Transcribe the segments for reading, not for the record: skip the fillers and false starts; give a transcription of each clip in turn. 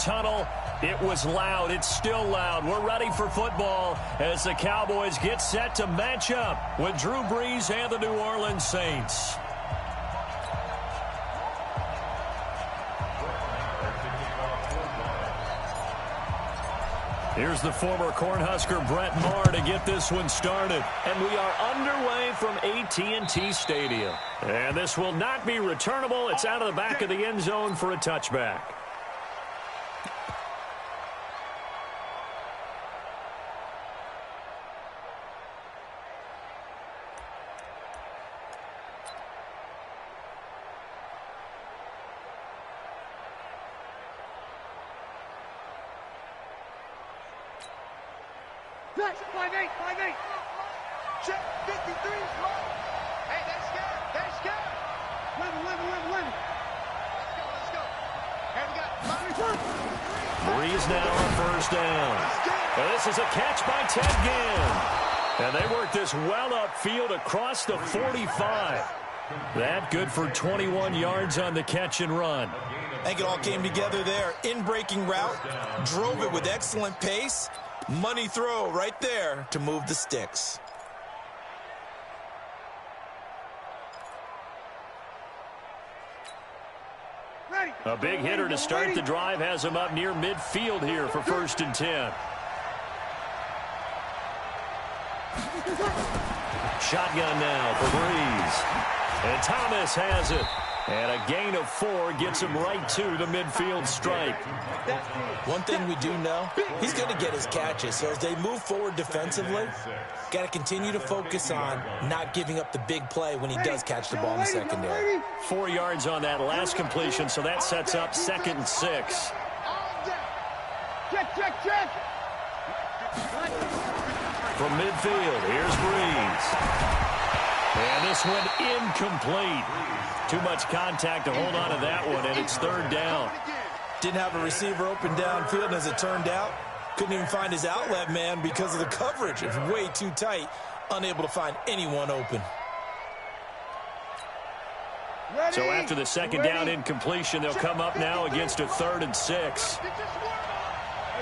tunnel. It was loud. It's still loud. We're ready for football as the Cowboys get set to match up with Drew Brees and the New Orleans Saints. Here's the former Cornhusker Brett Maher to get this one started. And we are underway from AT&T Stadium. And this will not be returnable. It's out of the back of the end zone for a touchback. Check, 5-8. Check, 53. Hey, that's good. That's good. 11. Let's go. Hey, we got 5. Brees now on first down. And this is a catch by Ted Ginn. And they work this well upfield across the 45. That good for 21 yards on the catch and run. I think it all came together there. In-breaking route, drove it with excellent pace. Money throw right there to move the sticks. A big hitter to start the drive has him up near midfield here for 1st and 10. Shotgun now for Brees. And Thomas has it. And a gain of 4 gets him right to the midfield stripe. One thing we do know, he's going to get his catches. So as they move forward defensively, got to continue to focus on not giving up the big play when he does catch the ball in the secondary. 4 yards on that last completion, so that sets up 2nd and 6. Check. From midfield, here's Brees. And this one incomplete. Too much contact to hold on to that one, and it's 3rd down. Didn't have a receiver open downfield, and as it turned out, couldn't even find his outlet man because of the coverage. It's way too tight, unable to find anyone open. So after the 2nd down incompletion, they'll come up now against a 3rd and 6. Hey,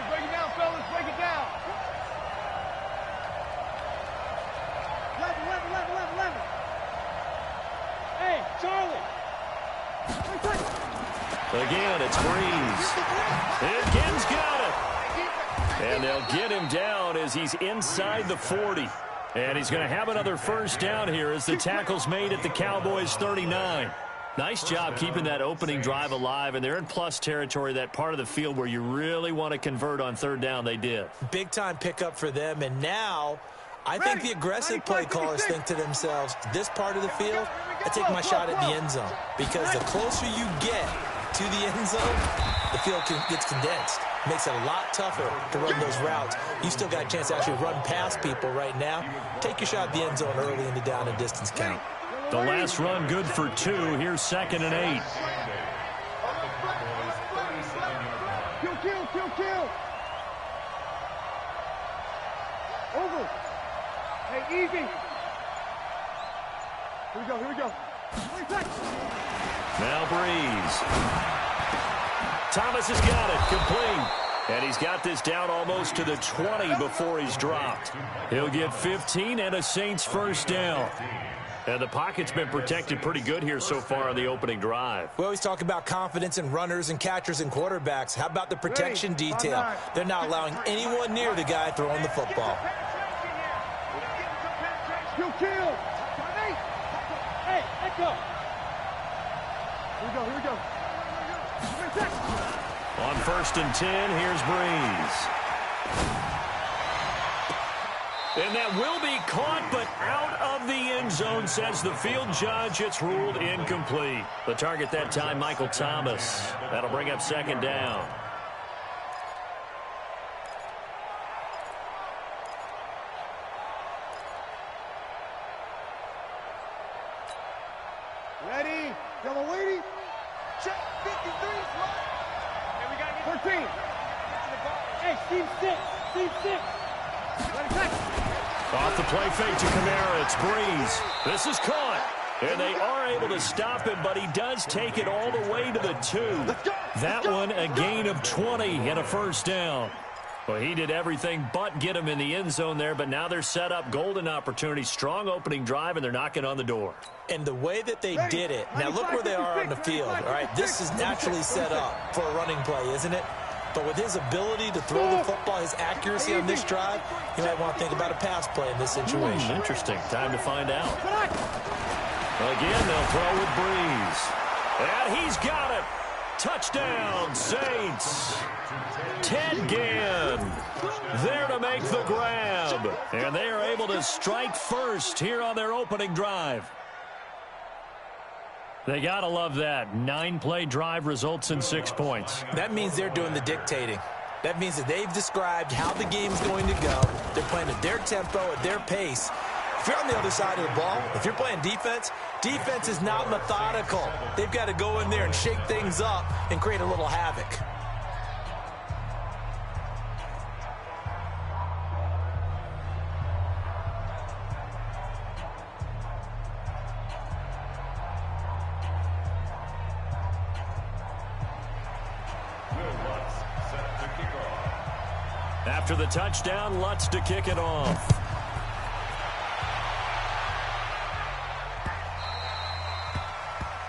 break it down, fellas. Break it down. 11. Hey, Charlie. Again, it's Brees. And Ginn's got it. And they'll get him down as he's inside the 40. And he's going to have another 1st down here as the tackle's made at the Cowboys' 39. Nice job keeping that opening drive alive, and they're in plus territory, that part of the field where you really want to convert on 3rd down. They did. Big-time pickup for them, and now I think the aggressive play callers think to themselves, this part of the field, I take my shot at the end zone. Because the closer you get to the end zone, the field gets condensed. Makes it a lot tougher to run those routes. You still got a chance to actually run past people right now. Take your shot at the end zone early in the down and distance count. The last run good for 2. Here's 2nd and 8. Kill. Over. Hey, easy. Here we go. Now Brees. Thomas has got it, complete. And he's got this down almost to the 20 before he's dropped. He'll get 15 and a Saints 1st down. And the pocket's been protected pretty good here so far on the opening drive. We always talk about confidence in runners and catchers and quarterbacks. How about the protection detail? They're not allowing anyone near the guy throwing the football. Kill. Hey, let's go. Here we go. On 1st and 10, here's Brees. And that will be caught, but out of the end zone, says the field judge. It's ruled incomplete. The target that time, Michael Thomas. That'll bring up 2nd down. Ready? Double waiting. Check 53. Hey, we got to get 13. Hey, Steve 6. Ready, back. Off the play fake to Kamara. It's Brees. This is caught. And they are able to stop him, but he does take it all the way to the 2. That one a gain of 20 and a first down. Well, he did everything but get him in the end zone there, but now they're set up. Golden opportunity, strong opening drive, and they're knocking on the door. And the way that they did it, now look where they are on the field. All right, this is naturally set up for a running play, isn't it? But with his ability to throw the football, his accuracy on this drive, you might want to think about a pass play in this situation. Interesting. Time to find out. Again, they'll throw with Breeze. And he's got it. Touchdown, Saints. Ted Ginn there to make the grab. And they are able to strike first here on their opening drive. They got to love that. 9-play drive results in 6 points. That means they're doing the dictating. That means that they've described how the game's going to go. They're playing at their tempo, at their pace. If you're on the other side of the ball, if you're playing defense, defense is not methodical. They've got to go in there and shake things up and create a little havoc. After the touchdown, Lutz to kick it off.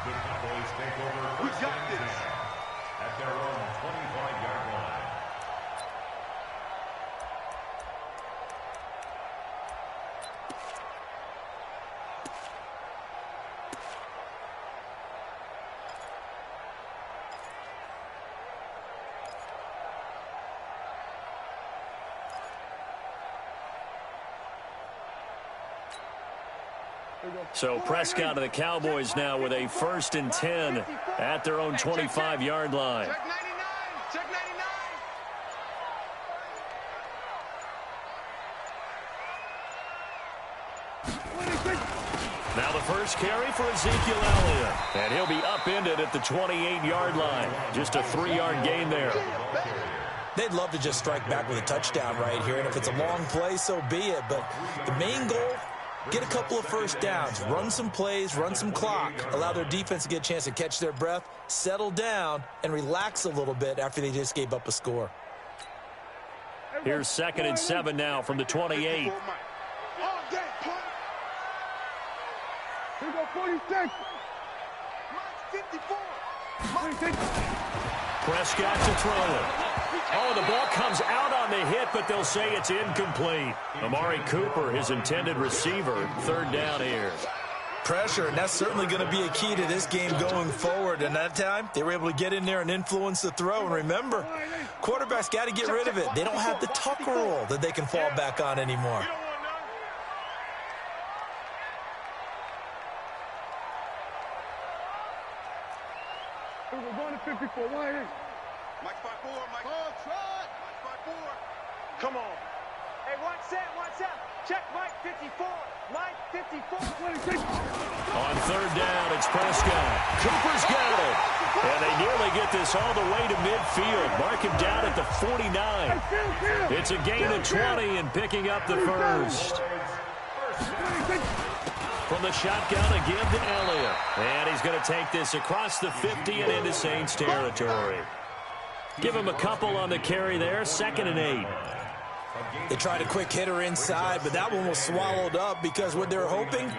The Cowboys take over first and 10 at their own 25-yard line. So Prescott and the Cowboys now with a 1st and 10 at their own 25-yard line. Check 99. Check 99. Now the first carry for Ezekiel Elliott. And he'll be upended at the 28-yard line. Just a 3-yard gain there. They'd love to just strike back with a touchdown right here, and if it's a long play, so be it. But the main goal, get a couple of first downs, run some plays, run some clock, allow their defense to get a chance to catch their breath, settle down, and relax a little bit after they just gave up a score. Here's 2nd and 7 now from the 28. Here go 46. 54. Prescott to throw it. Oh, the ball comes out on the hit, but they'll say it's incomplete. Amari Cooper, his intended receiver, 3rd down here. Pressure, and that's certainly going to be a key to this game going forward. And that time, they were able to get in there and influence the throw. And remember, quarterbacks got to get rid of it. They don't have the tuck rule that they can fall back on anymore. We're going to 54. Mike 5-4, Mike. Oh, try. Mike 5-4. Come on. Hey, one set. Check Mike 54. Mike 54. 26. On 3rd down, it's Prescott. Cooper's got it. And they nearly get this all the way to midfield. Mark him down at the 49. It's a gain of 20 and picking up the first. From the shotgun, a give to Elliott. And he's going to take this across the 50 and into Saints territory. Give him a couple on the carry there, 2nd and 8. They tried a quick hitter inside, but that one was swallowed up because what they're hoping,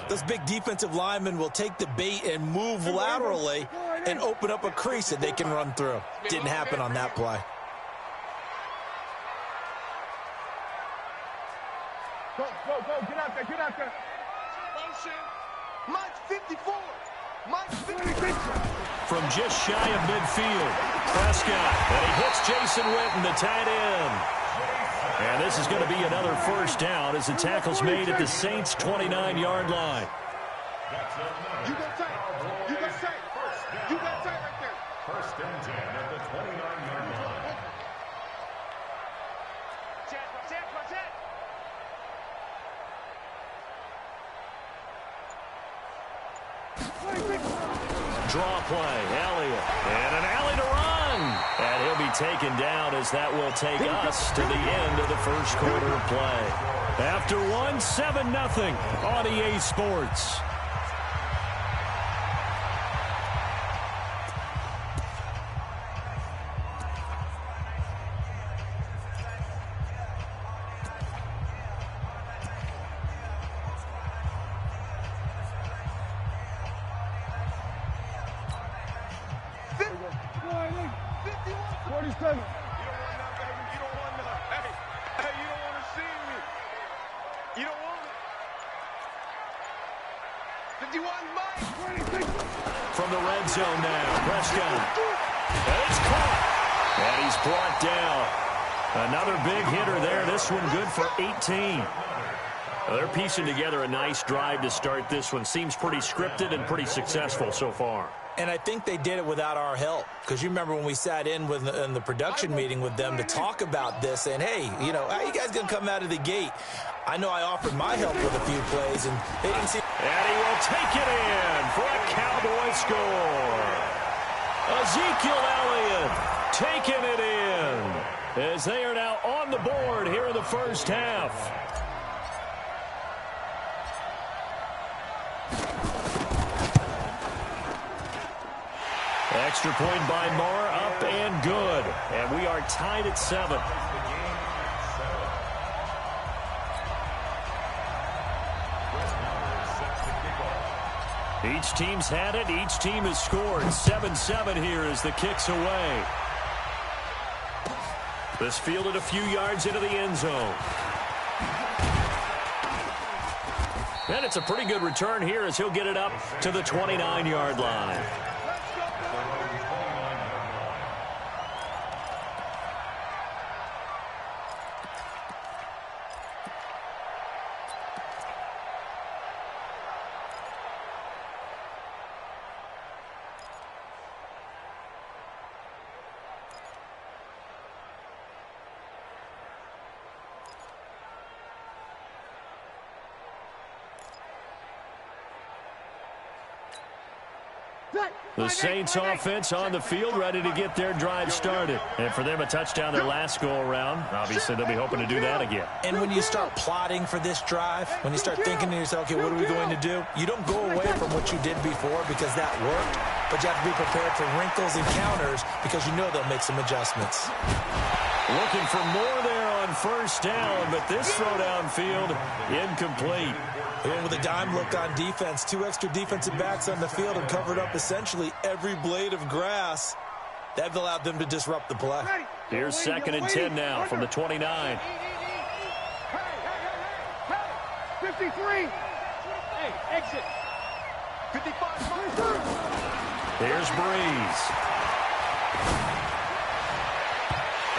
those big defensive linemen will take the bait and move laterally and open up a crease that they can run through. Didn't happen on that play. Go. Get out there. Motion. Mike 54. Mike 56. From just shy of midfield, Prescott. And he hits Jason Witten, the tight end. And this is going to be another first down as the tackle's made at the Saints' 29-yard line. You got tight. You got tight right there. 1st and 10 at the 29-yard line. Check. Draw play, Elliott. And an alley to run. And he'll be taken down as that will take us to the end of the first quarter of play. After one, 7-0 on EA Sports. 47. You don't want that, baby. You don't want that. Hey, you don't want to see me. You don't want it. 51, Mike. 26. From the red zone now, Prescott. And it's caught. And he's brought down. Another big hitter there. This one good for 18. Well, they're piecing together a nice drive to start this one. Seems pretty scripted and pretty successful so far. And I think they did it without our help. Because you remember when we sat in the production meeting with them to talk about this, and hey, you know, how you guys going to come out of the gate? I know I offered my help with a few plays, and they didn't see. And he will take it in for a Cowboy score. Ezekiel Elliott taking it in as they are now on the board here in the first half. Extra point by Marr, up and good. And we are tied at 7. Each team's had it. Each team has scored. 7-7 here as the kick's away. This fielded a few yards into the end zone. And it's a pretty good return here as he'll get it up to the 29-yard line. The Saints offense on the field, ready to get their drive started. And for them, a touchdown their last go-around. Obviously, they'll be hoping to do that again. And when you start plotting for this drive, when you start thinking to yourself, okay, what are we going to do? You don't go away from what you did before because that worked, but you have to be prepared for wrinkles and counters because you know they'll make some adjustments. Looking for more there on first down, but this throw downfield incomplete. They went with a dime look on defense. 2 extra defensive backs on the field and covered up essentially every blade of grass. That allowed them to disrupt the play. Here's 2nd and 10 now from the 29. 53. Hey, exit. 55. Here's Breeze.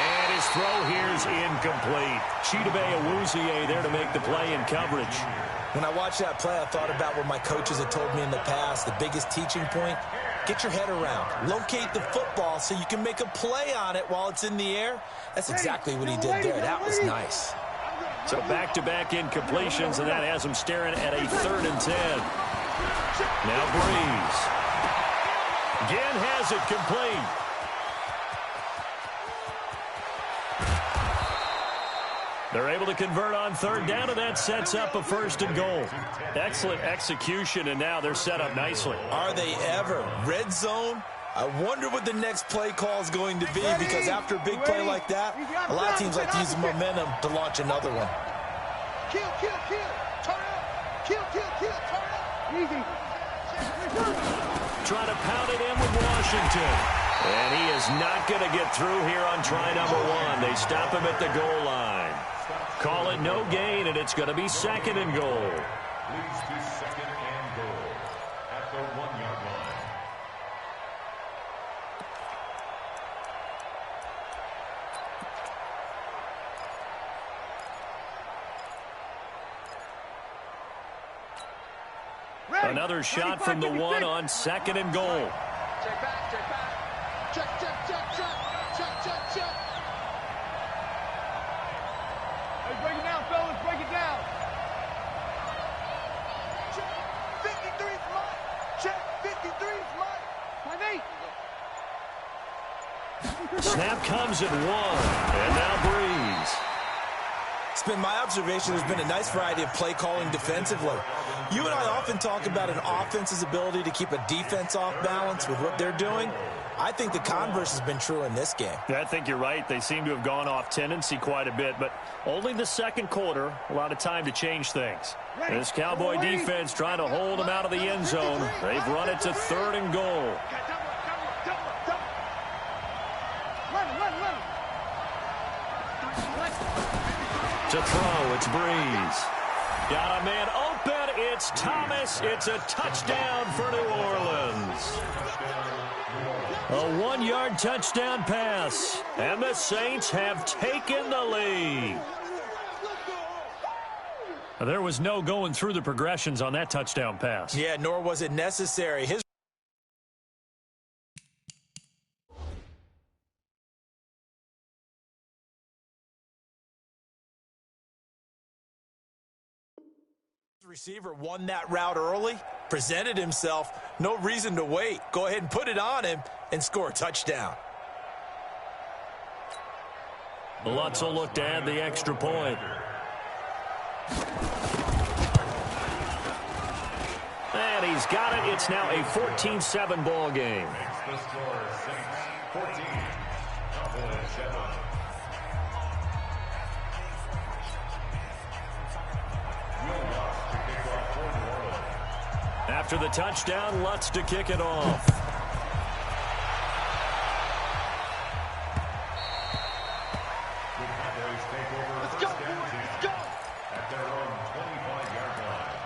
And his throw here's incomplete. Chidobe Awuzie there to make the play in coverage. When I watched that play, I thought about what my coaches had told me in the past. The biggest teaching point, get your head around. Locate the football so you can make a play on it while it's in the air. That's exactly what he did there. That was nice. So back-to-back incompletions, and that has him staring at a 3rd and 10. Now Breeze. Again has it complete. They're able to convert on 3rd down, and that sets up a 1st and goal. Excellent execution, and now they're set up nicely. Are they ever? Red zone? I wonder what the next play call is going to be, because after a big play like that, a lot of teams like to use momentum to launch another one. Kill, kill, kill. Turn up. Kill, kill, kill. Turn up. Easy. Trying to pound it in with Washington. And he is not going to get through here on try number 1. They stop him at the goal line. Call it no gain, and it's going to be 2nd and goal. Leads to 2nd and goal at the 1-yard line. Another shot from the 1 on 2nd and goal. Check back, check back. Check, check, check, check. Check, check, check. Hey, break it down, fellas. Break it down. Check. 53's mine. Check. 53's mine. 5-8. Snap comes at 1. And now Breeze. It's been my observation there's been a nice variety of play calling defensively. You and I often talk about an offense's ability to keep a defense off balance with what they're doing. I think the converse has been true in this game. I think you're right. They seem to have gone off tendency quite a bit, but only the 2nd quarter, a lot of time to change things. This Cowboy defense trying to hold them out of the end zone. They've run it to 3rd and goal. Run, run. To throw, it's Breeze. Got a man open, it's Thomas. It's a touchdown for New Orleans. A 1-yard touchdown pass, and the Saints have taken the lead. There was no going through the progressions on that touchdown pass. Yeah, nor was it necessary. His receiver won that route early, presented himself, no reason to wait. Go ahead and put it on him and score a touchdown. Lutz will look to add the extra point. And he's got it. It's now a 14-7 ball game. The score, Saints 14, Cowboys 7. After the touchdown, Lutz to kick it off. The Cowboys take over first down 10 at their own 25-yard line.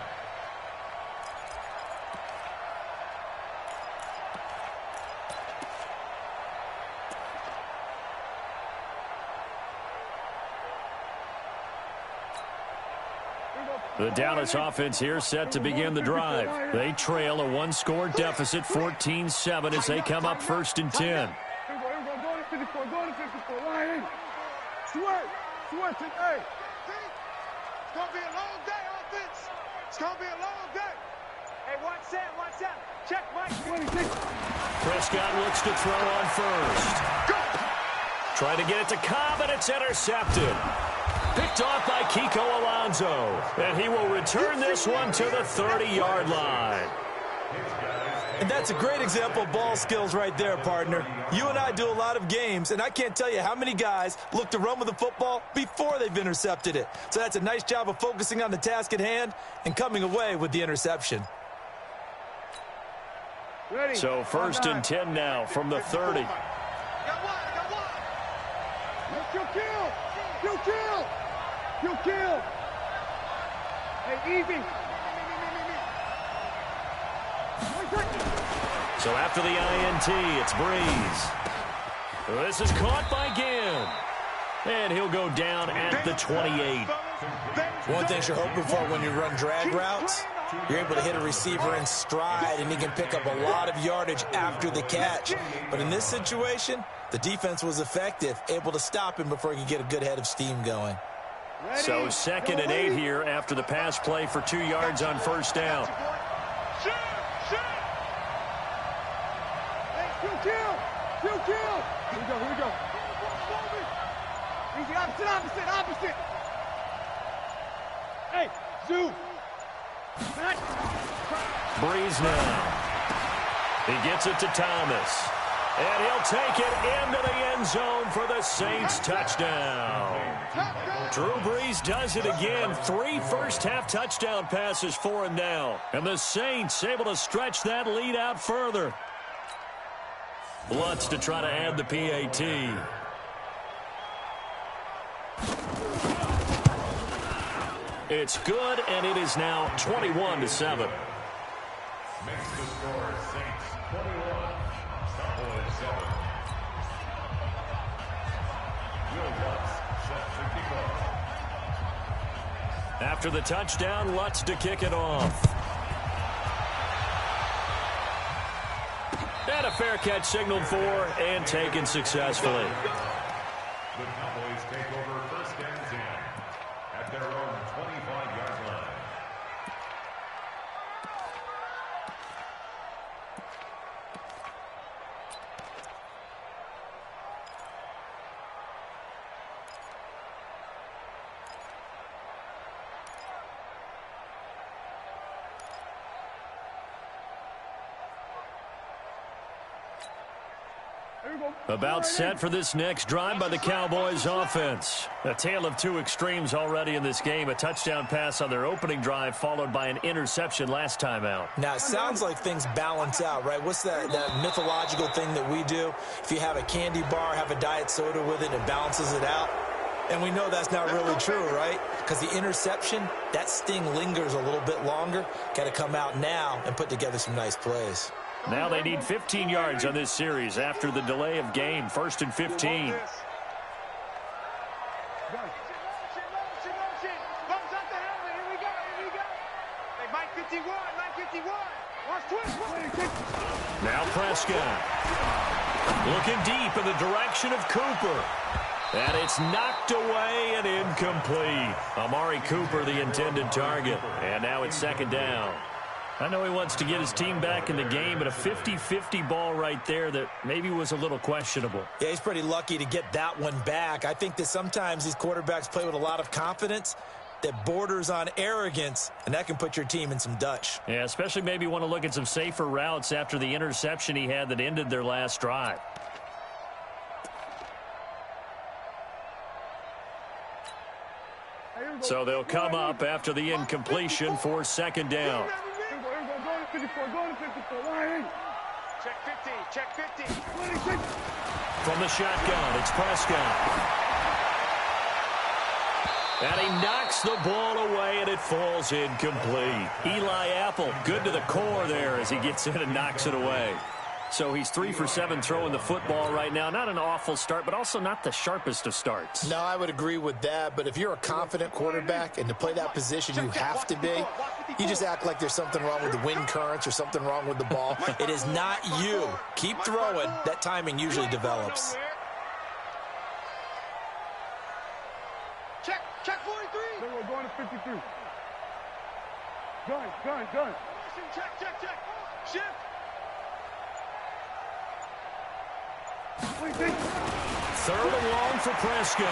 The Dallas offense here set to begin the drive. They trail a one-score deficit, 14-7, as they come up 1st and 10. Here we go. Go to 54. Go to 54. Line in. Swerve. Hey. It's going to be a long day, offense. It's going to be a long day. Hey, one set. Check, Mike. 26. Prescott looks to throw on first. Trying to get it to Cobb, and it's intercepted. Picked off by Kiko Alonso. And he will return this one to the 30-yard line. And that's a great example of ball skills right there, partner. You and I do a lot of games, and I can't tell you how many guys look to run with the football before they've intercepted it. So that's a nice job of focusing on the task at hand and coming away with the interception. Ready. So 1st and 10 now from the 30. Got one. Let's kill. Hey, easy. So after the INT, it's Breeze. This is caught by Ginn. And he'll go down at the 28. One thing you're hoping for when you run drag routes, you're able to hit a receiver in stride, and he can pick up a lot of yardage after the catch. But in this situation, the defense was effective, able to stop him before he could get a good head of steam going. So 2nd and 8 here after the pass play for 2 yards on 1st down. Shoot. Hey, kill. Here we go. Easy, opposite. Hey, Zoo. Breeze now. He gets it to Thomas. And he'll take it into the end zone for the Saints touchdown. Drew Brees does it again. 3 first-half touchdown passes for him now. And the Saints able to stretch that lead out further. Lutz to try to add the PAT. It's good, and it is now 21-7. Makes the score Saints 21, Cowboys 7. Will Lutz set to kick off. After the touchdown, Lutz to kick it off. And a fair catch signaled for and taken successfully. The Cowboys take over 1st and 10 at their own 25-yard line. About set for this next drive by the Cowboys offense. A tale of two extremes already in this game. A touchdown pass on their opening drive followed by an interception last time out. Now, it sounds like things balance out, right? What's that mythological thing that we do? If you have a candy bar, have a diet soda with it, it balances it out. And we know that's not really true, right? Because the interception, that sting lingers a little bit longer. Got to come out now and put together some nice plays. Now they need 15 yards on this series after the delay of game. 1st and 15. Now Prescott. Looking deep in the direction of Cooper. And it's knocked away and incomplete. Amari Cooper, the intended target. And now it's 2nd down. I know he wants to get his team back in the game, but a 50-50 ball right there that maybe was a little questionable. Yeah, he's pretty lucky to get that one back. I think that sometimes these quarterbacks play with a lot of confidence that borders on arrogance, and that can put your team in some Dutch. Yeah, especially maybe want to look at some safer routes after the interception he had that ended their last drive. So they'll come up after the incompletion for 2nd down. Check 50, check 50. From the shotgun, it's Prescott. And he knocks the ball away, and it falls incomplete. Eli Apple, good to the core there as he gets in and knocks it away. So he's 3 for 7 throwing the football right now. Not an awful start, but also not the sharpest of starts. No, I would agree with that. But if you're a confident quarterback and to play that position you have to be, you just act like there's something wrong with the wind currents or something wrong with the ball. It is not you. Keep throwing. That timing usually develops. Check 43. We're going to 53. Gun. Check. Shift. 3rd and long for Prescott.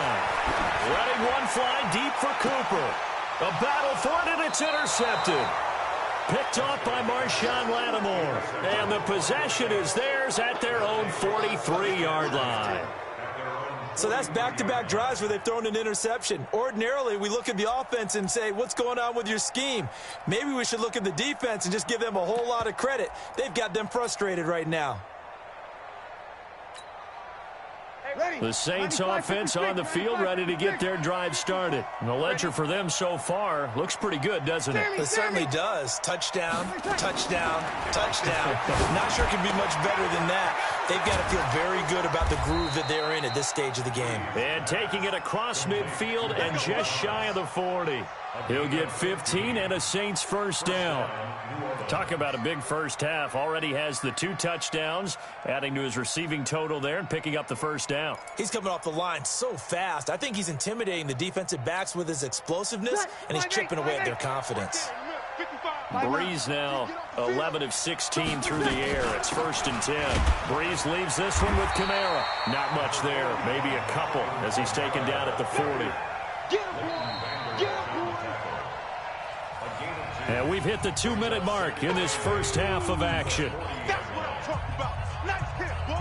Letting one fly deep for Cooper. A battle for it, and it's intercepted. Picked off by Marshawn Lattimore. And the possession is theirs at their own 43-yard line. So that's back-to-back drives where they've thrown an interception. Ordinarily, we look at the offense and say, what's going on with your scheme? Maybe we should look at the defense and just give them a whole lot of credit. They've got them frustrated right now. The Saints offense on the field, ready to get their drive started. And the ledger for them so far looks pretty good, doesn't it? It certainly does. Touchdown, touchdown, touchdown. Not sure it can be much better than that. They've got to feel very good about the groove that they're in at this stage of the game. And taking it across midfield and just shy of the 40. He'll get 15 and a Saints 1st down. Talk about a big first half. Already has the 2 touchdowns, adding to his receiving total there and picking up the 1st down. He's coming off the line so fast. I think he's intimidating the defensive backs with his explosiveness, and he's chipping away at their confidence. Breeze now 11 of 16 through the air. It's 1st and 10. Breeze leaves this one with Kamara. Not much there, maybe a couple as he's taken down at the 40. And we've hit the 2-minute mark in this first half of action. That's what I'm talking about. Nice hit, boy.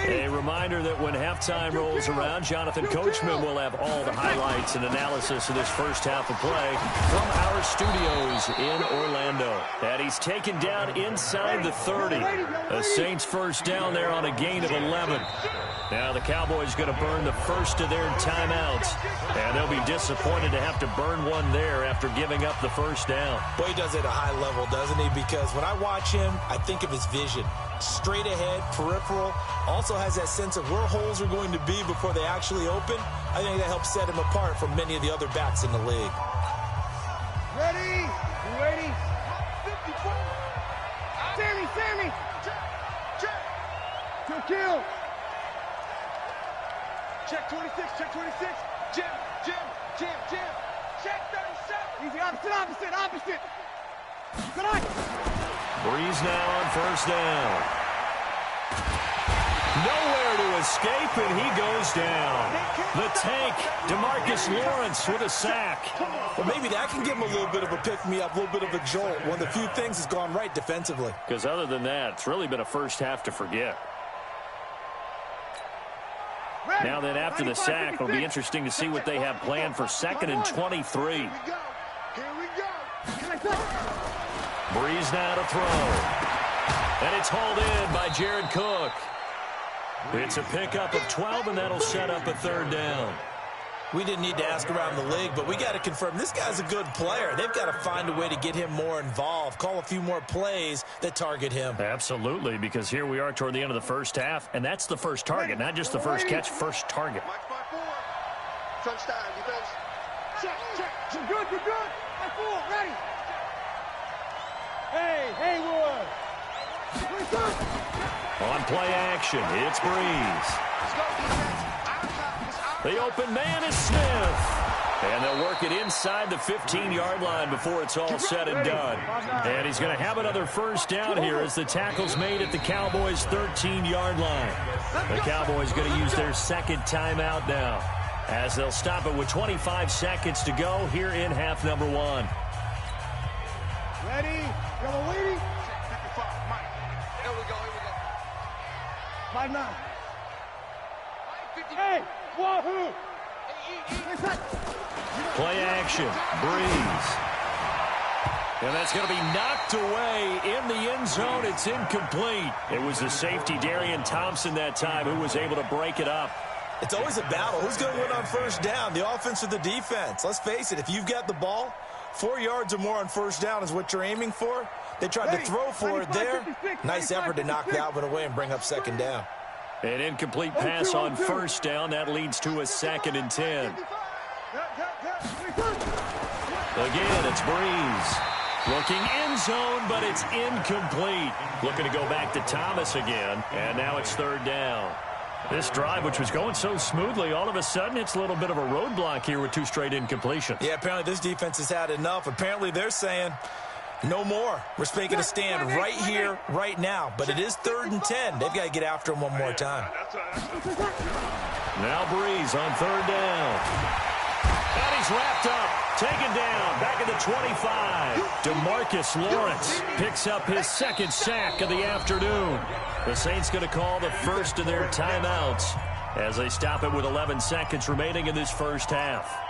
A reminder that when halftime rolls around, Jonathan Coachman will have all the highlights and analysis of this first half of play from our studios in Orlando. And he's taken down inside the 30. A Saints 1st down there on a gain of 11. Now the Cowboys going to burn the first of their timeouts. And they'll be disappointed to have to burn one there after giving up the 1st down. Boy, he does it at a high level, doesn't he? Because when I watch him, I think of his vision. Straight ahead, peripheral, also has that sense of where holes are going to be before they actually open. I think that helps set him apart from many of the other backs in the league. Ready? You ready? 54. Sammy. Check. Kill. Check 26. Jim. Check 37. Easy, opposite. Good eye. Breeze now on 1st down. Nowhere to escape, and he goes down. The tank, DeMarcus Lawrence with a sack. Well, maybe that can give him a little bit of a pick-me-up, a little bit of a jolt. One of the few things has gone right defensively. Because other than that, it's really been a first half to forget. Now then, after the sack, it'll be interesting to see what they have planned for 2nd and 23. Here we go. Breeze now to throw. And it's hauled in by Jared Cook. It's a pickup of 12, and that'll set up a 3rd down. We didn't need to ask around the league, but we got to confirm this guy's a good player. They've got to find a way to get him more involved, call a few more plays that target him. Absolutely, because here we are toward the end of the first half, and that's the first target, not just the first catch, first target. Touchdown, defense. Check. You're good. My 4, ready. Hey, Wood. On play action, it's Breeze. The open man is Smith. And they'll work it inside the 15-yard line before it's all said and done. And he's going to have another first down here as the tackle's made at the Cowboys' 13-yard line. The Cowboys going to use their 2nd timeout now, as they'll stop it with 25 seconds to go here in half number 1. Ready? Yellow lady. Here we go. 5-9. Hey, wahoo! Play action, Breeze. And that's going to be knocked away in the end zone. It's incomplete. It was the safety, Darian Thompson, that time, who was able to break it up. It's always a battle. Who's going to win on first down, the offense or the defense? Let's face it, if you've got the ball, 4 yards or more on first down is what you're aiming for. They tried to throw for it there. Nice effort to knock that one away and bring up 2nd down. An incomplete pass on first down. That leads to a 2nd and 10. Again, it's Breeze. Looking end zone, but it's incomplete. Looking to go back to Thomas again, and now it's 3rd down. This drive, which was going so smoothly, all of a sudden it's a little bit of a roadblock here with 2 straight incompletions. Yeah, apparently this defense has had enough. Apparently they're saying no more. We're making a stand right here, right now. But it is 3rd and 10. They've got to get after him one more time. Now Breeze on 3rd down. And he's wrapped up, taken down, back at the 25. DeMarcus Lawrence picks up his 2nd sack of the afternoon. The Saints going to call the first of their timeouts as they stop it with 11 seconds remaining in this first half.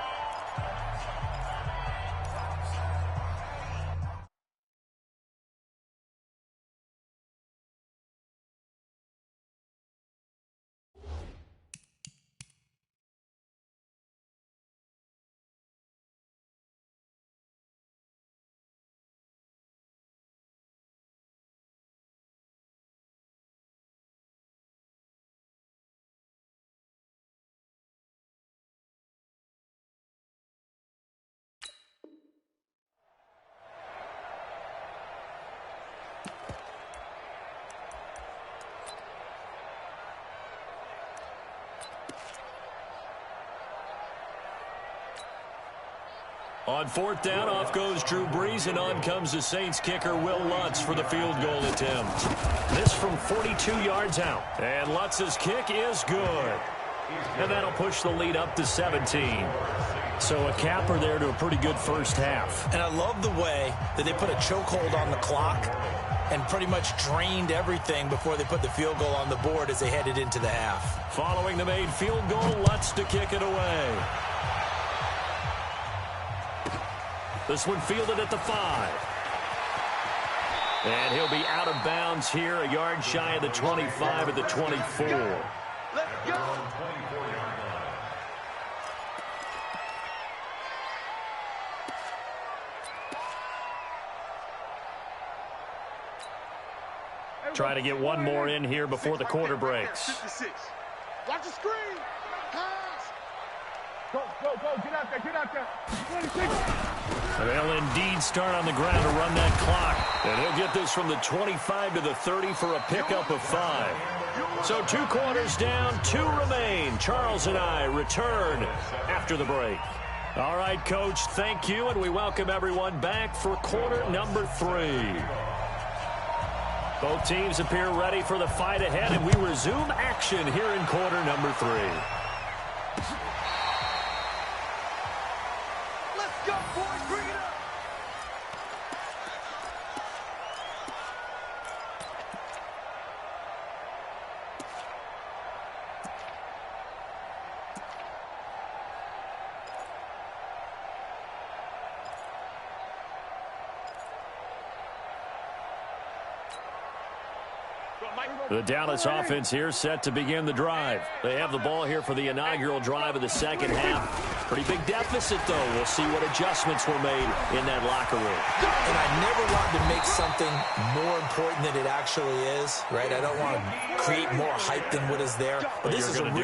On 4th down, off goes Drew Brees, and on comes the Saints kicker, Will Lutz, for the field goal attempt. This from 42 yards out. And Lutz's kick is good. And that'll push the lead up to 17. So a capper there to a pretty good first half. And I love the way that they put a chokehold on the clock and pretty much drained everything before they put the field goal on the board as they headed into the half. Following the made field goal, Lutz to kick it away. This one fielded at the 5. And he'll be out of bounds here, a yard shy of the 25 at the 24. Let's go. Try to get one more in here before the quarter breaks. Watch the screen. Pass. Go. Get out there. 26. They'll indeed start on the ground to run that clock. And he'll get this from the 25 to the 30 for a pickup of 5. So 2 quarters down, 2 remain. Charles and I return after the break. All right, Coach, thank you, and we welcome everyone back for quarter number 3. Both teams appear ready for the fight ahead, and we resume action here in quarter number 3. Let's go, boys. Bring it up. The Dallas offense here set to begin the drive. They have the ball here for the inaugural drive of the second half. Pretty big deficit, though. We'll see what adjustments were made in that locker room. And I never want to make something more important than it actually is, right? I don't want to create more hype than what is there. But this is I'm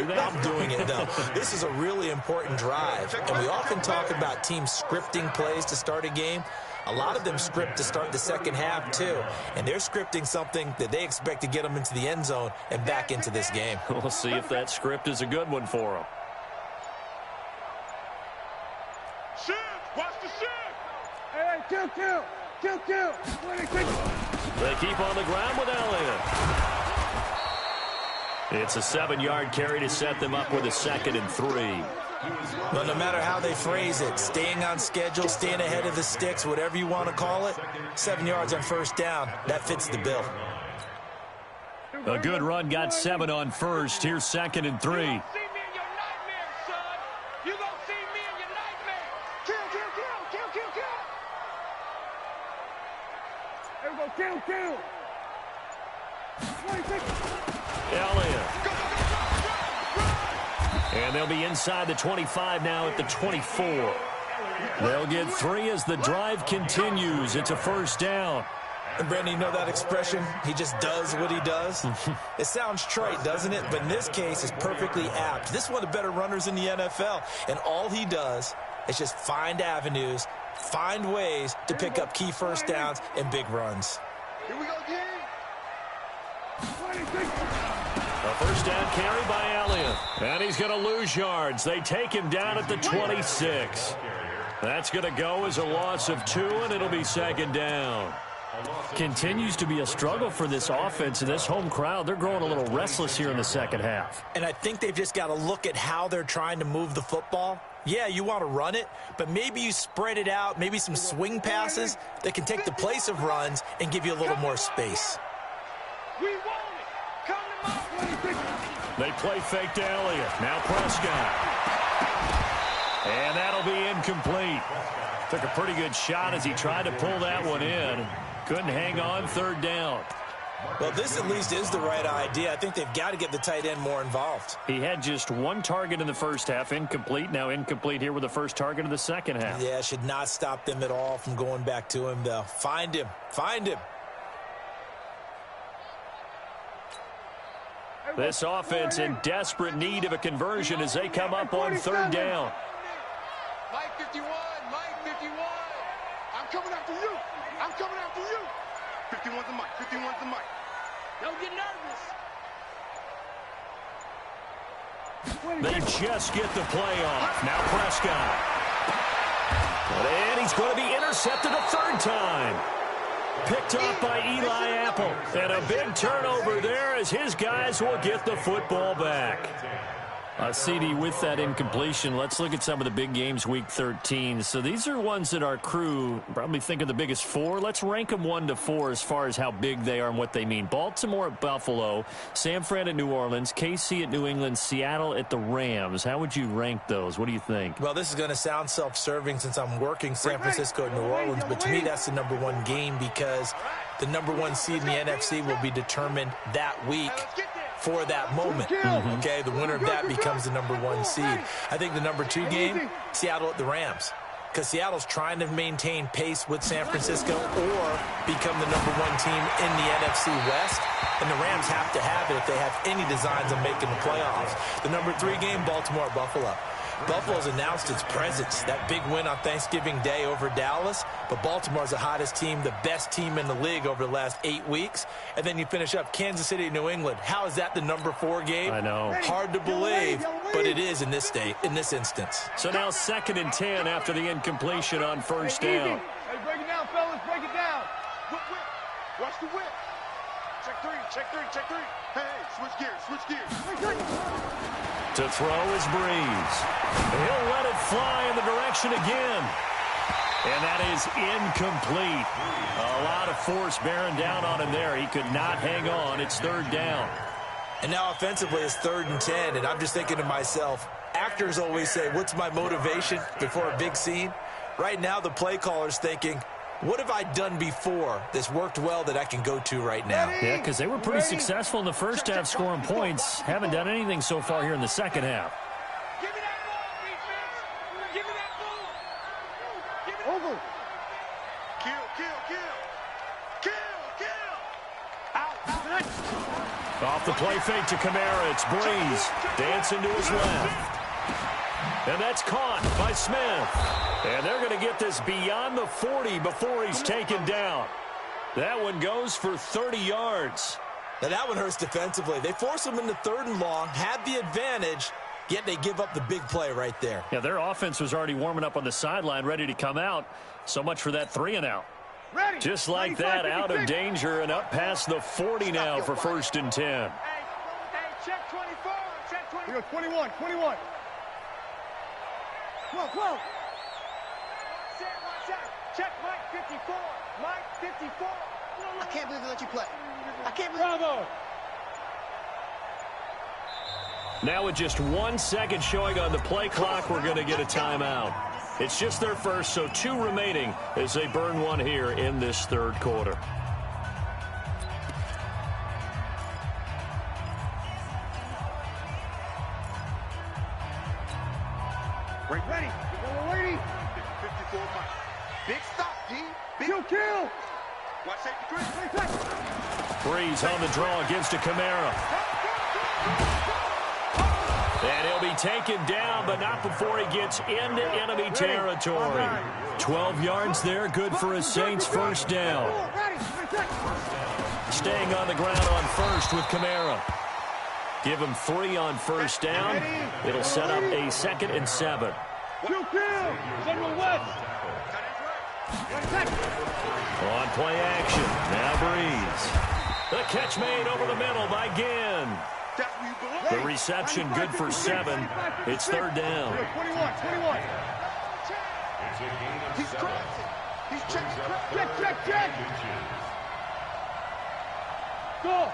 doing it, though. This is a really important drive. And we often talk about teams scripting plays to start a game. A lot of them script to start the second half, too. And they're scripting something that they expect to get them into the end zone and back into this game. We'll see if that script is a good one for them. Shift! Watch the shift! Hey, kill! They keep on the ground with Elliott. It's a 7-yard carry to set them up with a 2nd and 3. Well, no matter how they phrase it, staying on schedule, staying ahead of the sticks, whatever you want to call it, 7 yards on first down, that fits the bill. A good run got 7 on first. Here's 2nd and 3. See me in your nightmare, son. You gonna see me in your nightmare. Kill. There we go, kill. Elliott. And they'll be inside the 25 now at the 24. They'll get 3 as the drive continues. It's a first down. And Brandon, you know that expression? He just does what he does? It sounds trite, doesn't it? But in this case, it's perfectly apt. This is one of the better runners in the NFL. And all he does is just find avenues, find ways to pick up key first downs and big runs. Here we go again. A first down carry by Elliott. And he's going to lose yards. They take him down at the 26. That's going to go as a loss of 2, and it'll be 2nd down. Continues to be a struggle for this offense and this home crowd. They're growing a little restless here in the second half. And I think they've just got to look at how they're trying to move the football. Yeah, you want to run it, but maybe you spread it out, maybe some swing passes that can take the place of runs and give you a little more space. We want it. Come to my They play fake to Elliott. Now Prescott. And that'll be incomplete. Took a pretty good shot as he tried to pull that one in. Couldn't hang on, 3rd down. Well, this at least is the right idea. I think they've got to get the tight end more involved. He had just 1 target in the first half, incomplete. Now incomplete here with the first target of the second half. Yeah, should not stop them at all from going back to him, though. Find him. This offense in desperate need of a conversion as they come up on 3rd down. Mike 51. I'm coming after you. 51's the mic. Don't get nervous. They just get the play off. Now Prescott. And he's going to be intercepted a 3rd time. Picked off by Eli Apple. And a big turnover there as his guys will get the football back. CD, with that incompletion, let's look at some of the big games week 13. So these are ones that our crew probably think are the biggest 4. Let's rank them 1 to 4 as far as how big they are and what they mean. Baltimore at Buffalo, San Fran at New Orleans, KC at New England, Seattle at the Rams. How would you rank those? What do you think? Well, this is going to sound self-serving since I'm working San Francisco at New Orleans, but to me that's the number 1 game because the number 1 seed in the NFC will be determined that week for that moment. Okay, the winner of that becomes the number 1 seed. I think the number 2 game, Seattle at the Rams, because Seattle's trying to maintain pace with San Francisco or become the number 1 team in the NFC West, and the Rams have to have it if they have any designs on making the playoffs. The number 3 game, Baltimore at Buffalo. Buffalo's announced its presence, that big win on Thanksgiving Day over Dallas, but Baltimore's the hottest team, the best team in the league over the last 8 weeks. And then you finish up Kansas City, New England. How is that the number 4 game? I know. Hard to believe, but it is in this instance. So now 2nd and 10 after the incompletion on first down. Hey, break it down, fellas, break it down. Whip. Watch the whip. check three, check three, check three. Hey, switch gears, switch gears. To throw is Breeze. He'll let it fly in the direction again. And that is incomplete. A lot of force bearing down on him there. He could not hang on. It's third down. And now offensively it's 3rd and 10, and I'm just thinking to myself, actors always say, what's my motivation before a big scene? Right now the play caller's thinking, what have I done before that's worked well that I can go to right now? Yeah, because they were pretty successful in the first half scoring points. Haven't done anything so far here in the second half. Give me that ball, defense. Give me that ball. Give me over. Kill, kill, kill. Kill, kill. Out. Off the play fake to Kamara. It's Breeze. Dancing to his left. And that's caught by Smith. And they're going to get this beyond the 40 before he's taken down. That one goes for 30 yards. Now that one hurts defensively. They force him into 3rd and long, had the advantage, yet they give up the big play right there. Yeah, their offense was already warming up on the sideline, ready to come out. So much for that 3 and out. Ready. Just like that, out of danger and up past the 40 now for 1st and 10. Hey, check 24. Check 24. We go 21, 21. 12, 12. Check Mike 54. Mike 54. I can't believe they let you play. I can't believe. Bravo. Now with just 1 second showing on the play clock, we're going to get a timeout. It's just their first, so 2 remaining as they burn one here in this 3rd quarter. Ready. Ready. 54 Mike. Big stop, D. Big kill. Watch safety 3. Breeze on the draw against a Kamara. And he'll be taken down, but not before he gets into enemy territory. 12 yards there, good for a Saints first down. Staying on the ground on first with Kamara. Give him 3 on first down. It'll set up a 2nd and 7. On play action, now Breeze. The catch made over the middle by Ginn. The reception good for 7. It's 3rd down. 21. He's crossing. He's checking. Check. Go.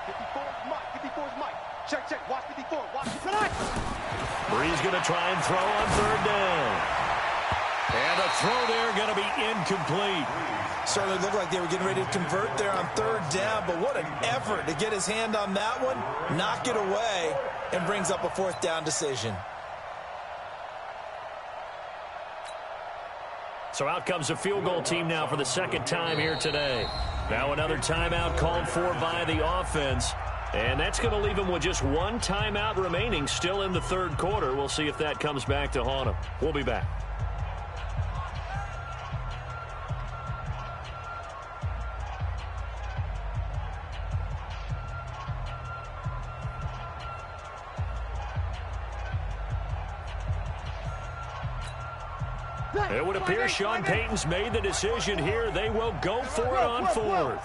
54 is Mike. Check. Watch 54. Watch 54. Breeze going to try and throw on 3rd down. And a throw there going to be incomplete. Certainly looked like they were getting ready to convert there on 3rd down, but what an effort to get his hand on that one, knock it away, and brings up a 4th down decision. So out comes a field goal team now for the 2nd time here today. Now another timeout called for by the offense. And that's going to leave them with just 1 timeout remaining still in the 3rd quarter. We'll see if that comes back to haunt them. We'll be back. It would appear Sean Payton's made the decision here. They will go for it on 4th.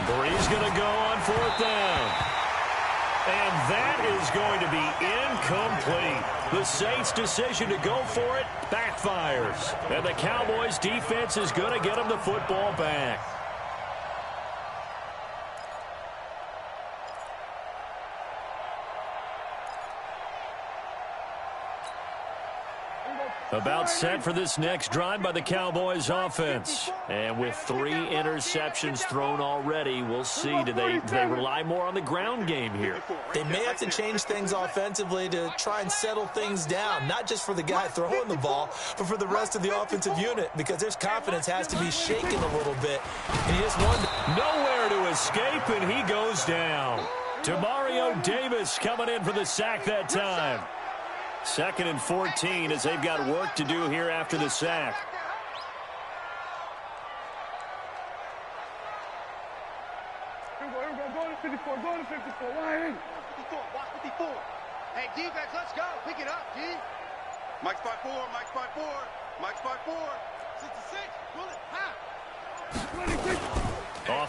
Breeze going to go on 4th down. And that is going to be incomplete. The Saints' decision to go for it backfires. And the Cowboys' defense is going to get them the football back. About set for this next drive by the Cowboys offense. And with 3 interceptions thrown already, we'll see. Do they rely more on the ground game here? They may have to change things offensively to try and settle things down, not just for the guy throwing the ball, but for the rest of the offensive unit, because their confidence has to be shaken a little bit. And he just wondered. Nowhere to escape, and he goes down. Demario Davis coming in for the sack that time. 2nd and 14 as they've got work to do here after the sack. Here we go. Go to 54. Go to 54. Why? 54. Watch 54. Hey, defense, let's go. Pick it up, D. Mike's 5-4. Mike's 5-4. Mike's 5-4. 66. Pull it. Half.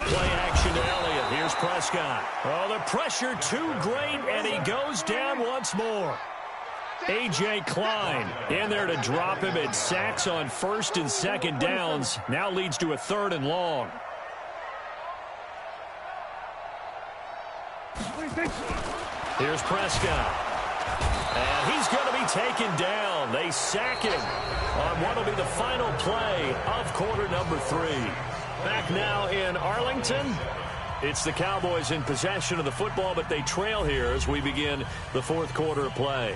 Play action to Elliott. Here's Prescott. Oh, the pressure too great, and he goes down once more. A.J. Klein in there to drop him. It sacks on first and second downs. Now leads to a 3rd and long. Here's Prescott. And he's going to be taken down. They sack him on what will be the final play of quarter number 3. Back now in Arlington. It's the Cowboys in possession of the football, but they trail here as we begin the 4th quarter of play.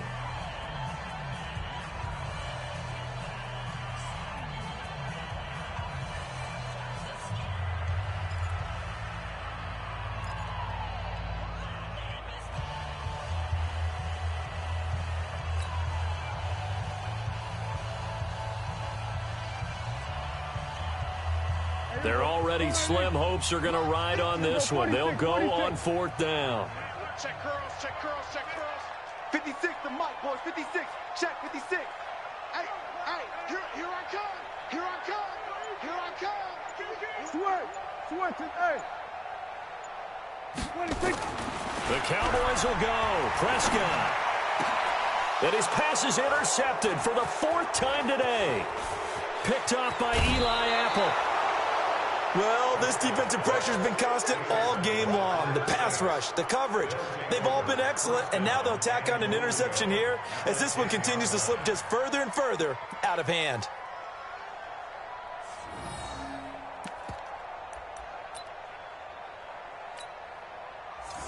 They're already slim hopes are going to ride on this one. They'll go on 4th down. Check curls, check curls, check curls. 56 to Mike, boys, 56. Check 56. Hey, here I come. Here I come. Here I come. Switch, hey. 26. The Cowboys will go. Prescott. And his pass is intercepted for the 4th time today. Picked off by Eli Apple. Well, this defensive pressure has been constant all game long. The pass rush, the coverage, they've all been excellent, and now they'll tack on an interception here as this one continues to slip just further and further out of hand.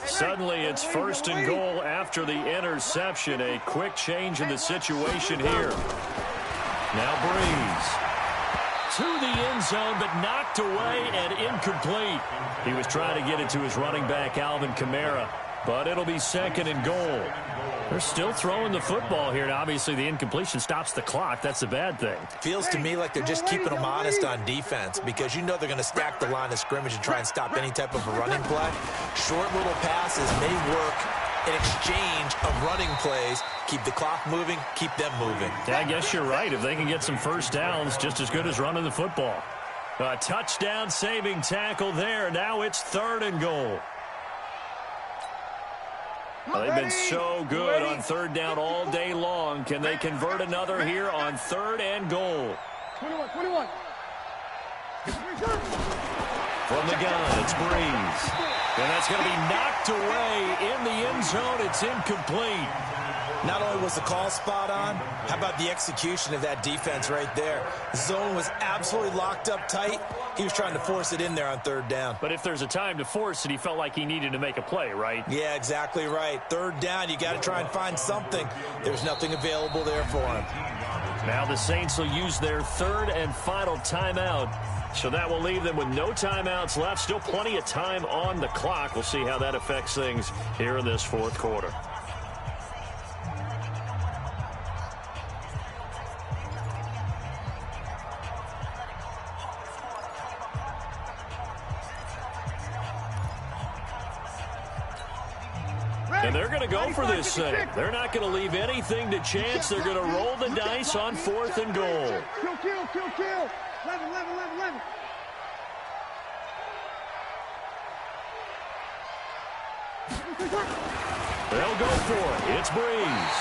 Suddenly it's 1st and goal after the interception. A quick change in the situation here. Now Breeze. To the end zone, but knocked away and incomplete. He was trying to get it to his running back, Alvin Kamara, but it'll be 2nd and goal. They're still throwing the football here, and obviously the incompletion stops the clock. That's a bad thing. Feels to me like they're just keeping them honest on defense because you know they're going to stack the line of scrimmage and try and stop any type of a running play. Short little passes may work in exchange of running plays. Keep the clock moving, keep them moving. Yeah, I guess you're right. If they can get some first downs, just as good as running the football. A touchdown-saving tackle there. Now it's 3rd and goal. Well, they've been so good on 3rd down all day long. Can they convert another here on 3rd and goal? 21. From the gun, it's Breeze. And that's going to be knocked away in the end zone. It's incomplete. Not only was the call spot on, how about the execution of that defense right there? The zone was absolutely locked up tight. He was trying to force it in there on 3rd down. But if there's a time to force it, he felt like he needed to make a play, right? Yeah, exactly right. 3rd down, you got to try and find something. There's nothing available there for him. Now the Saints will use their 3rd and final timeout. So that will leave them with no timeouts left. Still plenty of time on the clock. We'll see how that affects things here in this 4th quarter. And they're going to go for this thing. They're not going to leave anything to chance. They're going to roll the dice on 4th and goal. Kill. 11. They'll go for it. It's Breeze.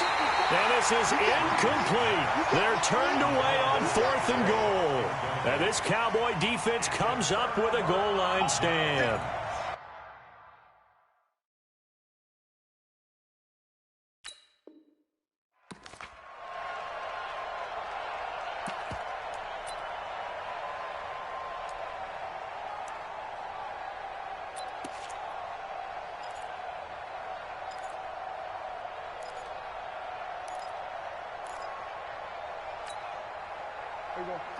And this is incomplete. They're turned away on 4th and goal. And this Cowboy defense comes up with a goal line stand.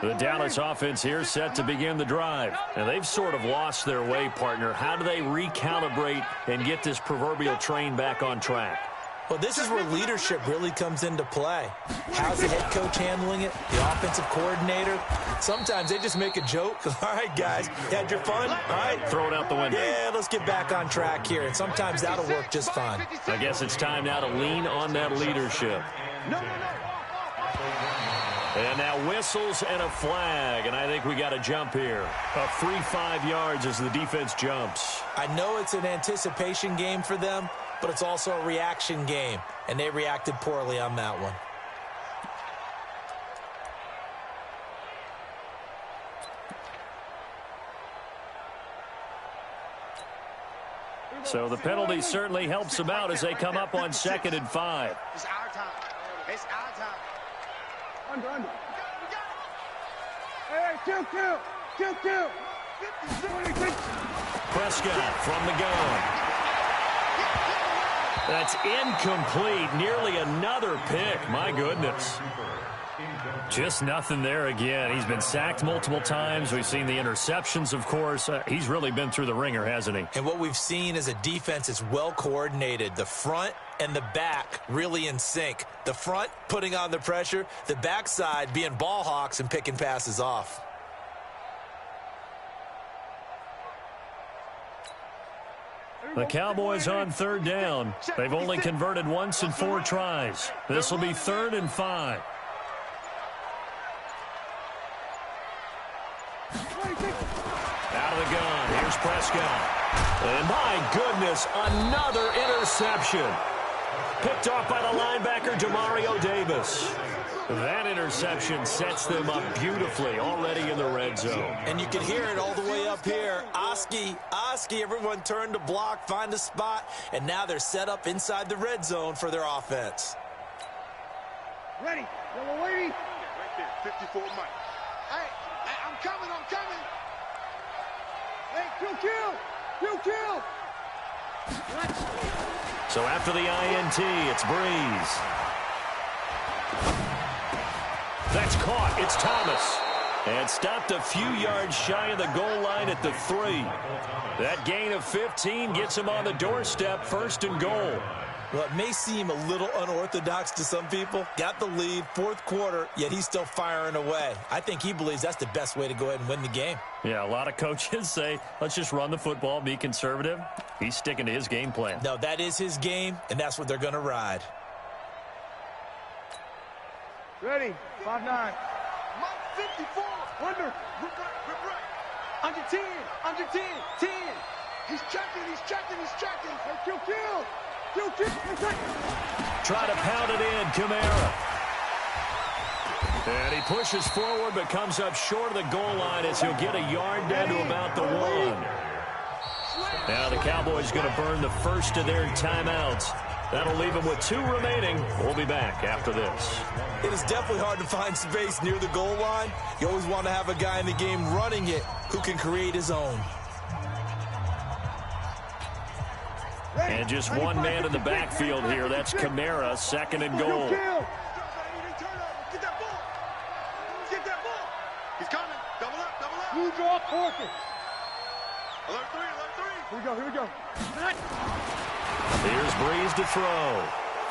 The Dallas offense here set to begin the drive. And they've sort of lost their way, partner. How do they recalibrate and get this proverbial train back on track? Well, this is where leadership really comes into play. How's the head coach handling it? The offensive coordinator? Sometimes they just make a joke. All right, guys, you had your fun? All right. Throw it out the window. Yeah, let's get back on track here. And sometimes that'll work just fine. I guess it's time now to lean on that leadership. And now whistles and a flag, and I think we got a jump here. A free 5 yards as the defense jumps. I know it's an anticipation game for them, but it's also a reaction game, and they reacted poorly on that one. So the penalty certainly helps them out as they come up on 2nd and 5. It's our time. It's our time. Under. Hey, kill. Prescott from the gun. That's incomplete. Nearly another pick. My goodness. Just nothing there again. He's been sacked multiple times. We've seen the interceptions, of course. He's really been through the ringer, hasn't he? And what we've seen is a defense that's well coordinated. The front and the back really in sync. The front putting on the pressure, the backside being ball hawks and picking passes off. The Cowboys on 3rd down. They've only converted once in 4 tries. This will be 3rd and 5. Out of the gun. Here's Prescott. And my goodness, another interception. Picked off by the linebacker, Demario Davis. That interception sets them up beautifully already in the red zone. And you can hear it all the way up here. Oski, everyone turned to block, find a spot, and now they're set up inside the red zone for their offense. Ready. Yellow lady. Right there, 54 Mike. Hey, I'm coming. Hey, kill. So after the INT, it's Breeze. That's caught. It's Thomas. And stopped a few yards shy of the goal line at the 3. That gain of 15 gets him on the doorstep, 1st and goal. Well, it may seem a little unorthodox to some people. Got the lead, 4th quarter, yet he's still firing away. I think he believes that's the best way to go ahead and win the game. Yeah, a lot of coaches say, let's just run the football, be conservative. He's sticking to his game plan. No, that is his game, and that's what they're going to ride. Ready. 5-9. Mike 54. Under. Rip right. Under 10. 10. He's checking. Hey, kill. Try to pound it in, Kamara. And he pushes forward but comes up short of the goal line as he'll get a yard down to about the 1. Now the Cowboys going to burn the first of their timeouts. That'll leave them with 2 remaining. We'll be back after this. It is definitely hard to find space near the goal line. You always want to have a guy in the game running it who can create his own. And just one man in the backfield here. That's Kamara, 2nd and goal. Get that ball. He's coming. Double up. You draw Porkins. Alert 3. Here we go. Here's Breeze to throw.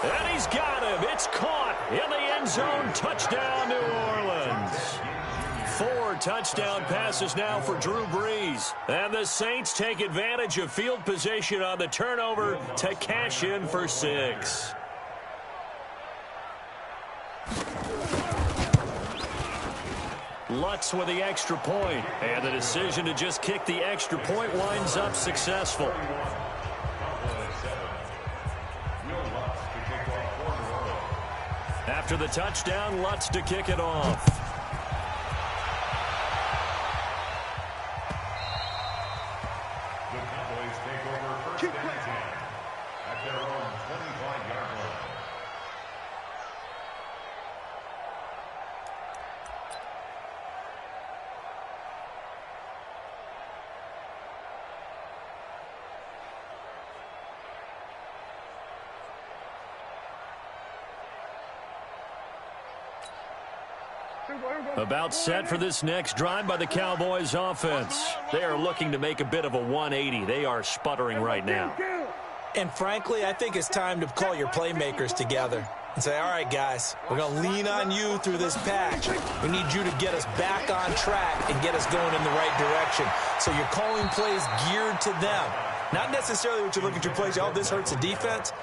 And he's got him. It's caught in the end zone. Touchdown, New Orleans. 4 touchdown passes now for Drew Brees. And the Saints take advantage of field position on the turnover to cash in for 6. Lutz with the extra point. And the decision to just kick the extra point winds up successful. After the touchdown, Lutz to kick it off. The Cowboys take over 1st and 10 at their own 25-yard line. About set for this next drive by the Cowboys offense. They are looking to make a bit of a 180. They are sputtering right now. And frankly, I think it's time to call your playmakers together and say, all right, guys, we're going to lean on you through this patch. We need you to get us back on track and get us going in the right direction. So you're calling plays geared to them. Not necessarily what you look at your plays. Oh, this hurts the defense.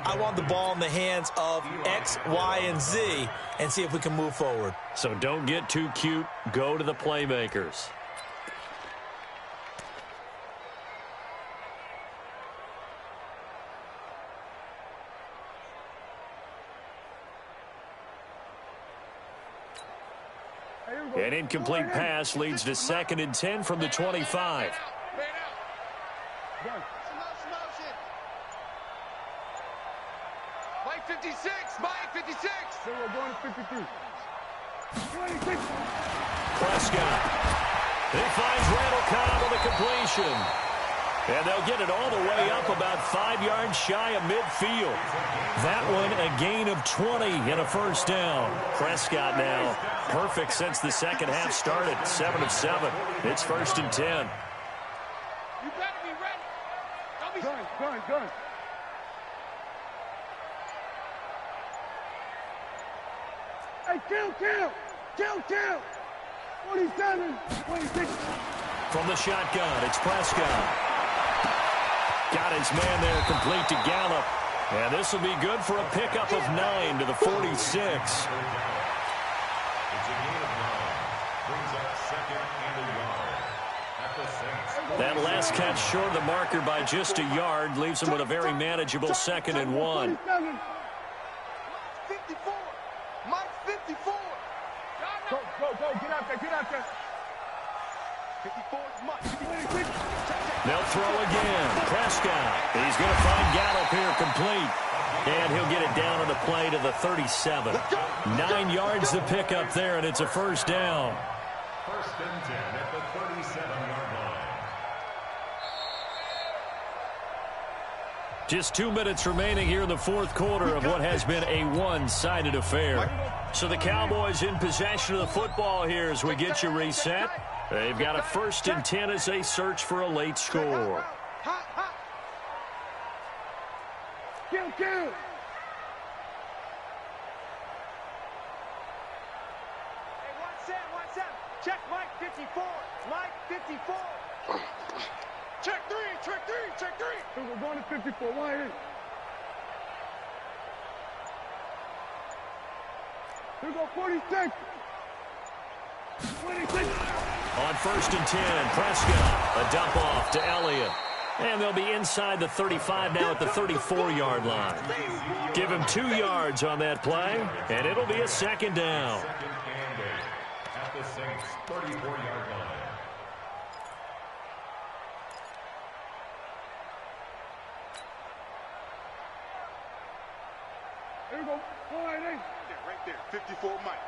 I want the ball in the hands of X, Y, and Z and see if we can move forward. So don't get too cute. Go to the playmakers. An incomplete pass leads to 2nd and 10 from the 25. Mike 56, Mike 56. So we're going to 53. 26. Prescott. He finds Randall Cobb with a completion. And they'll get it all the way up about 5 yards shy of midfield. That one a gain of 20 and a first down. Prescott now perfect since the second half started. 7 of 7. It's 1st and 10. You better be ready. Don't be gun. Hey, kill. 47, 26. From the shotgun, it's Prescott. Got his man there complete to Gallup. And this will be good for a pickup of 9 to the 46. That last catch short of the marker by just a yard leaves him with a very manageable 2nd and 1. 54. Mike 54. Go. Get out there. 54 is Mike. They'll throw again. Prescott. He's going to find Gallup here complete. And he'll get it down on the play to the 37. 9 yards to pick up there, and it's a first down. 1st and 10 at the 37-yard line. Just 2 minutes remaining here in the 4th quarter of what has been a one-sided affair. So the Cowboys in possession of the football here as we get you reset. They've got a 1st and 10 as they search for a late score. Kill. Hey, one set. Check Mike 54. Mike 54. Check three. So we're going to 54. Why is it? Here we go, 46. 26. On 1st and 10, Prescott, a dump off to Elliott. And they'll be inside the 35 now at the 34-yard line. Give him 2 yards on that play, and it'll be a 2nd down. At the Saints' 34-yard line. Here we go. Right there. 54 Mike.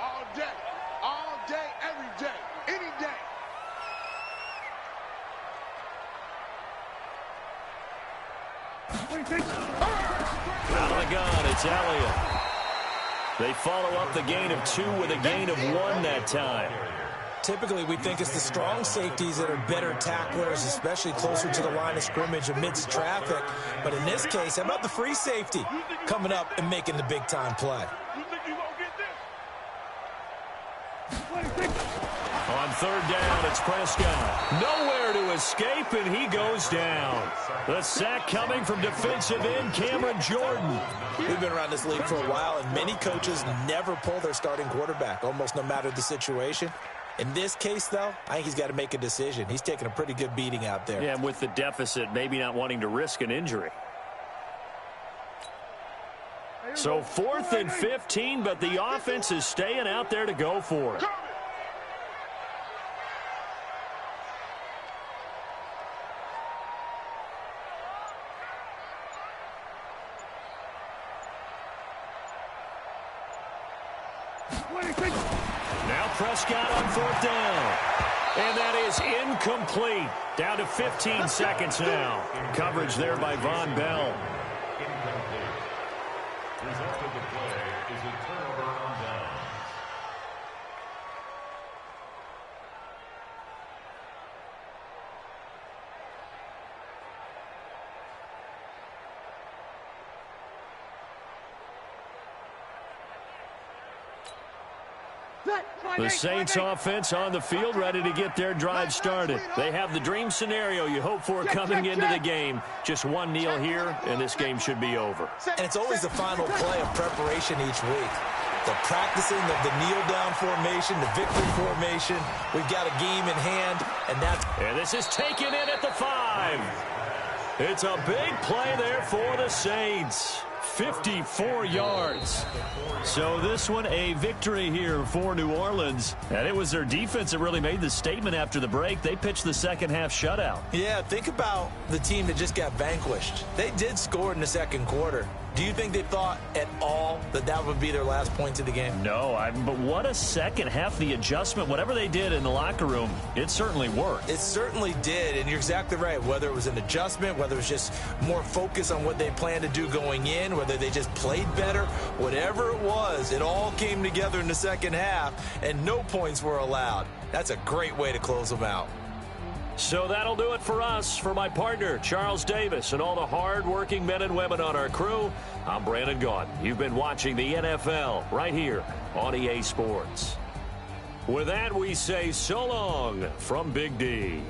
All day, every day, any day. Out of the gun, it's Elliott. They follow up the gain of 2 with a gain of 1 that time. Typically, we think it's the strong safeties that are better tacklers, especially closer to the line of scrimmage amidst traffic. But in this case, how about the free safety coming up and making the big-time play? On 3rd down, it's Prescott. Nowhere to escape, and he goes down. The sack coming from defensive end Cameron Jordan. We've been around this league for a while, and many coaches never pull their starting quarterback, almost no matter the situation. In this case, though, I think he's got to make a decision. He's taking a pretty good beating out there. Yeah, and with the deficit, maybe not wanting to risk an injury. So 4th and 15, but the offense is staying out there to go for it. Now Prescott on 4th down. And that is incomplete. Down to 15 seconds now. Coverage there by Von Bell. Incomplete. Result of the play is a turnover on downs. The Saints offense on the field, ready to get their drive started. They have the dream scenario you hope for coming into the game. Just one kneel here, and this game should be over. And it's always the final play of preparation each week. The practicing of the kneel-down formation, the victory formation. We've got a game in hand, and this is taken in at the 5. It's a big play there for the Saints. 54 yards. So this one a victory here for New Orleans. And it was their defense that really made the statement after the break. They pitched the second half shutout. Yeah, think about the team that just got vanquished. They did score in the second quarter. Do you think they thought at all that that would be their last points of the game? No, but what a second half. The adjustment, whatever they did in the locker room, it certainly worked. It certainly did, and you're exactly right. Whether it was an adjustment, whether it was just more focus on what they planned to do going in, whether they just played better, whatever it was, it all came together in the second half, and no points were allowed. That's a great way to close them out. So that'll do it for us. For my partner, Charles Davis, and all the hard-working men and women on our crew, I'm Brandon Gaudin. You've been watching the NFL right here on EA Sports. With that, we say so long from Big D.